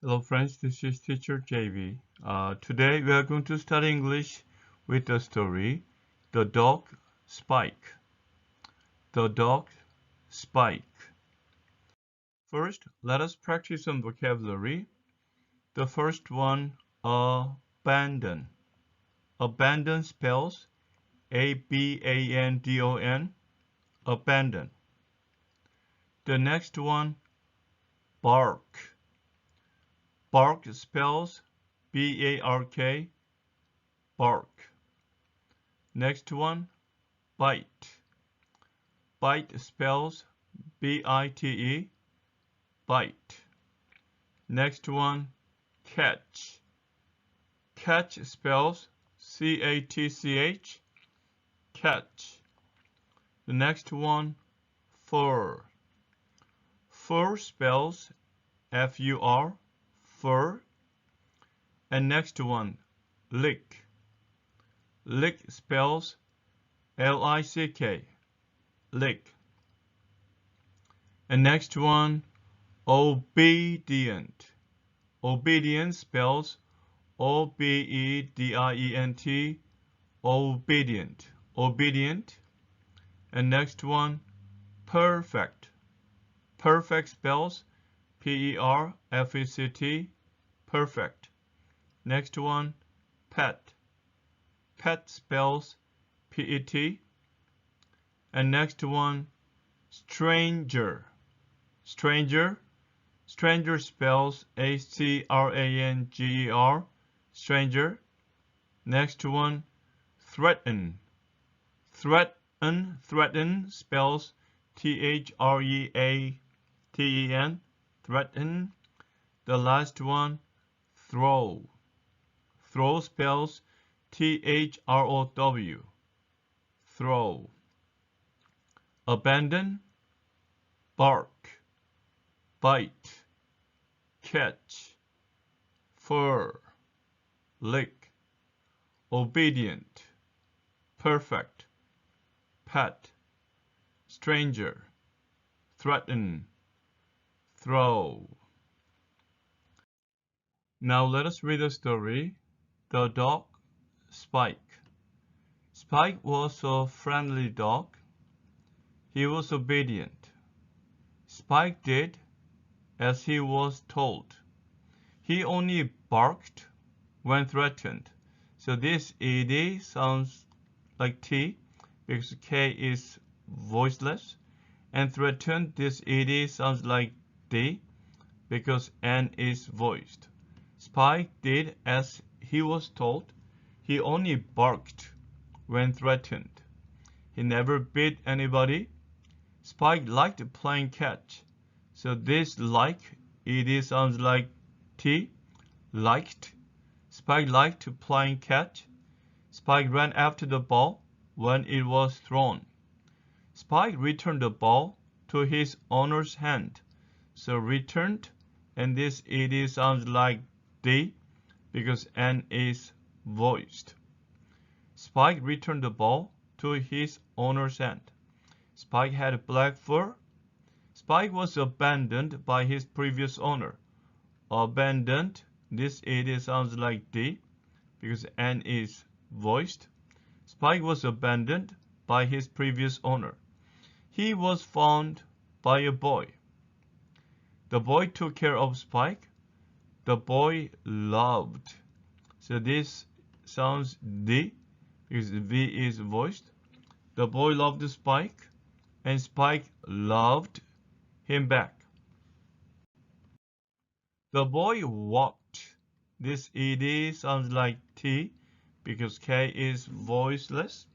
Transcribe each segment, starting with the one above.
Hello friends, this is teacher JV. Today we are going to study English with the story The Dog Spike. The Dog Spike. First, let us practice some vocabulary. The first one, abandon. Abandon spells Abandon. Abandon. The next one, bark. Bark spells Bark. Bark. Next one, bite. Bite spells Bite. Bite. Next one, catch. Catch spells Catch. Catch. The next one, fur. Fur spells Fur. Fur. And next one, lick. Lick spells Lick. Lick. And next one, obedient. Obedient spells Obedient. Obedient. Obedient. And next one, perfect. Perfect spells Perfect. Perfect. Next one, pet. Pet spells Pet. And next one, stranger. Stranger. Stranger spells Stranger. Stranger. Next one, threaten. Threaten spells Threaten. Threaten. The last one, throw. Throw spells Throw. Throw. Abandon, bark, bite, catch, fur, lick, obedient, perfect, pet, stranger, threaten, throw. Now let us read the story, The Dog Spike. Spike was a friendly dog. He was obedient. Spike did as he was told. He only barked when threatened. So this ed sounds like T because K is voiceless. And threatened, this ed sounds like D because N is voiced. Spike did as he was told. He only barked when threatened. He never bit anybody. Spike liked playing catch. So this like, it sounds like T, liked. Spike liked playing catch. Spike ran after the ball when it was thrown. Spike returned the ball to his owner's hand. So returned, and this it sounds like D because N is voiced. Spike returned the ball to his owner's hand. Spike had black fur. Spike was abandoned by his previous owner. Abandoned, this it sounds like D because N is voiced. Spike was abandoned by his previous owner. He was found by a boy. The boy took care of Spike. The boy loved. So this sounds D because V is voiced. The boy loved Spike and Spike loved him back. The boy walked. This ed sounds like T because K is voiceless.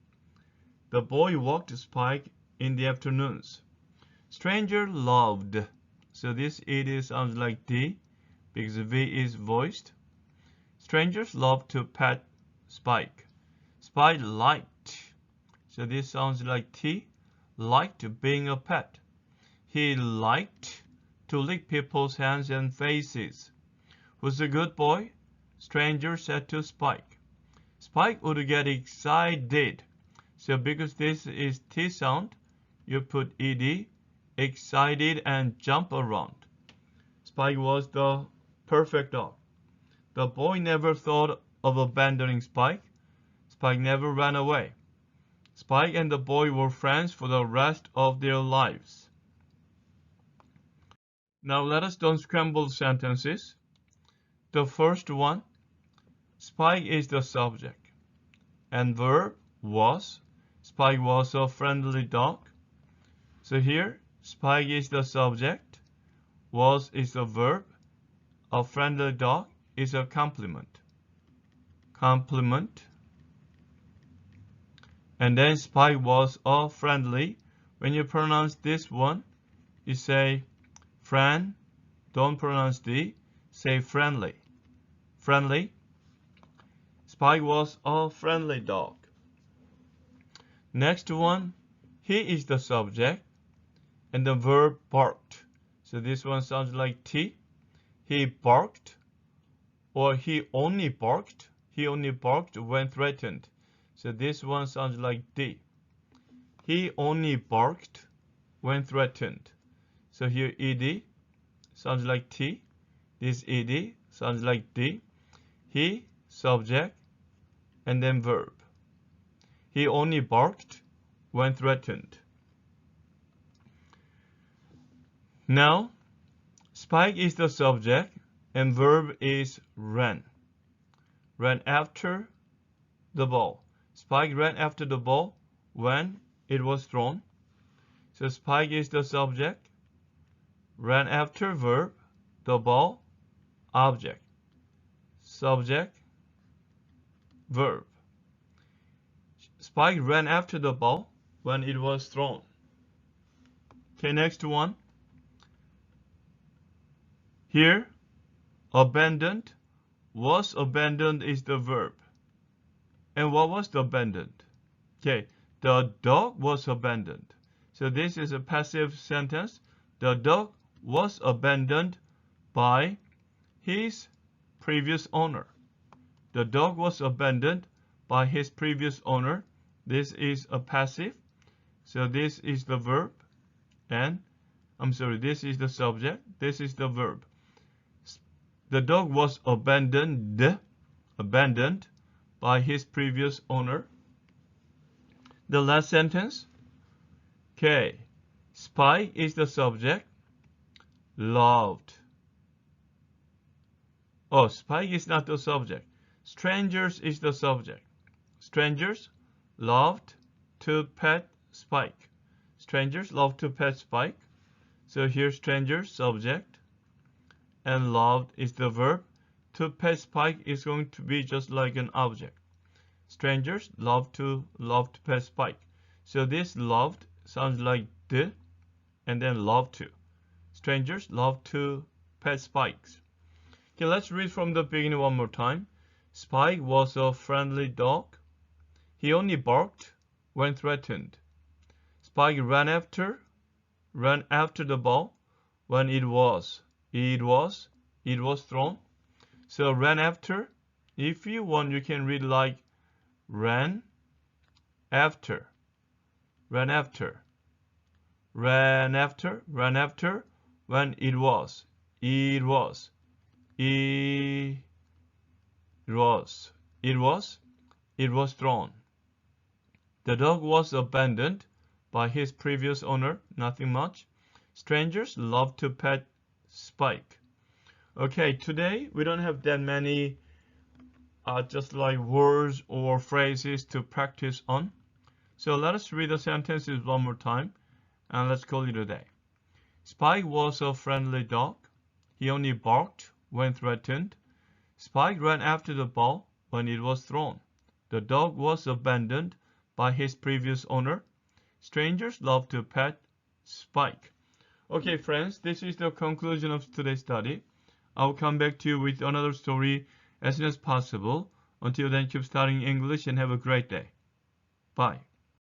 The boy walked Spike in the afternoons. Stranger loved. So this ed sounds like D because V is voiced. Strangers love to pet Spike. Spike liked. So this sounds like T, liked being a pet. He liked to lick people's hands and faces. Who's a good boy? Stranger said to Spike. Spike would get excited. So because this is T sound, you put ed, excited, and jump around. Spike was the perfect dog. The boy never thought of abandoning Spike. Spike never ran away. Spike and the boy were friends for the rest of their lives. Now let us unscramble sentences. The first one, Spike is the subject. And verb was. Spike was a friendly dog. So here, Spike is the subject. Was is the verb. A friendly dog is a complement. Complement. And then Spike was a friendly. When you pronounce this one, you say friend. Don't pronounce the. Say friendly. Friendly. Spike was a friendly dog. Next one, he is the subject. And the verb barked. So this one sounds like T. He barked. Or he only barked. He only barked when threatened. So this one sounds like D. He only barked when threatened. So here ED sounds like T. This ED sounds like D. He, subject, and then verb. He only barked when threatened. Now, Spike is the subject and verb is ran. Ran after the ball. Spike ran after the ball when it was thrown. So Spike is the subject. Ran after verb, the ball, object. Subject, verb. Spike ran after the ball when it was thrown. Okay, next one. Here, abandoned. Was abandoned is the verb. And what was the abandoned? Okay, the dog was abandoned. So this is a passive sentence. The dog was abandoned by his previous owner. The dog was abandoned by his previous owner. This is a passive. So this is the verb. And, this is the subject. This is the verb. The dog was abandoned by his previous owner. The last sentence. Okay. Spike is the subject. Loved. Oh, Spike is not the subject. Strangers is the subject. Strangers loved to pet Spike. Strangers love to pet Spike. So here strangers, subject. And loved is the verb. To pet Spike is going to be just like an object. Strangers love to pet Spike. So this loved sounds like the and then love to. Strangers love to pet Spikes. Okay, let's read from the beginning one more time. Spike was a friendly dog. He only barked when threatened. Spike ran after the ball when it was thrown. So ran after. If you want, you can read like ran after when it was thrown. The dog was abandoned by his previous owner. Nothing much. Strangers love to pet Spike. Okay, today we don't have that many just like words or phrases to practice on. So let us read the sentences one more time and let's call it a day. Spike was a friendly dog. He only barked when threatened. Spike ran after the ball when it was thrown. The dog was abandoned by his previous owner. Strangers love to pet Spike. Okay, friends, this is the conclusion of today's study. I'll come back to you with another story as soon as possible. Until then, keep studying English and have a great day. Bye.